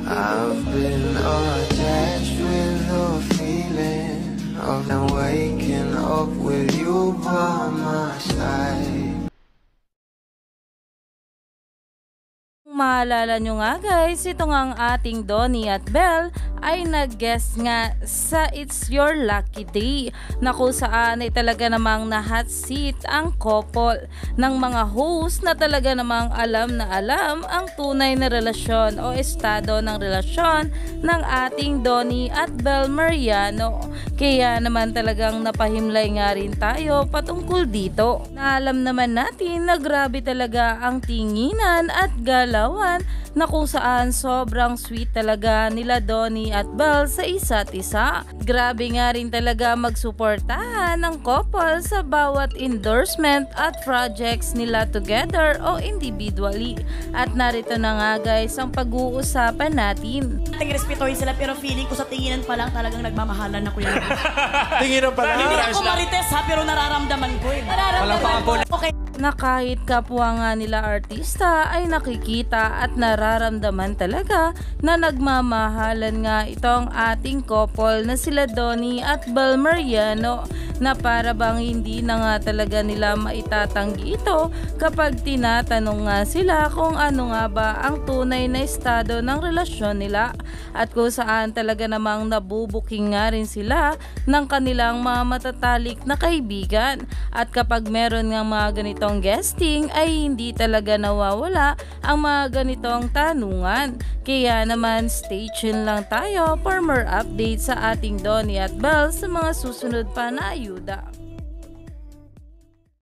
I've been attached with the feeling of now waking up with you by my side. Maalala nyo nga guys, ito nga ang ating Donnie at Belle ay nag-guest nga sa It's Your Lucky Day na kung saan ay talaga namang na hot seat ang couple ng mga host na talaga namang alam na alam ang tunay na relasyon o estado ng relasyon ng ating Donnie at Belle Mariano. Kaya naman talagang napahimlay nga rin tayo patungkol dito. Na alam naman natin na grabe talaga ang tinginan at galaw na kung saan sobrang sweet talaga nila Donnie at Belle sa isa't isa. Grabe nga rin talaga magsuportahan ng couple sa bawat endorsement at projects nila together o individually. At narito na nga guys ang pag-uusapan natin. Respetuhin sila pero feeling ko sa tinginan pa lang talagang nagmamahalan na kuya. Tinginan pa lang. Hindi ako marites ha pero nararamdaman ko eh. Nararamdaman ko. Okay. Na kahit kapwa nga nila artista ay nakikita at nararamdaman talaga na nagmamahalan nga itong ating couple na sila Donnie at Belle Mariano, na para bang hindi na nga talaga nila maitatanggi ito kapag tinatanong nga sila kung ano nga ba ang tunay na estado ng relasyon nila, at kung saan talaga namang nabubuking nga rin sila ng kanilang mga matatalik na kaibigan. At kapag meron nga mga ganitong guesting ay hindi talaga nawawala ang mga ganitong tanungan. Kaya naman stay tuned lang tayo for more updates sa ating Donnie at Belle sa mga susunod pa na ayuda.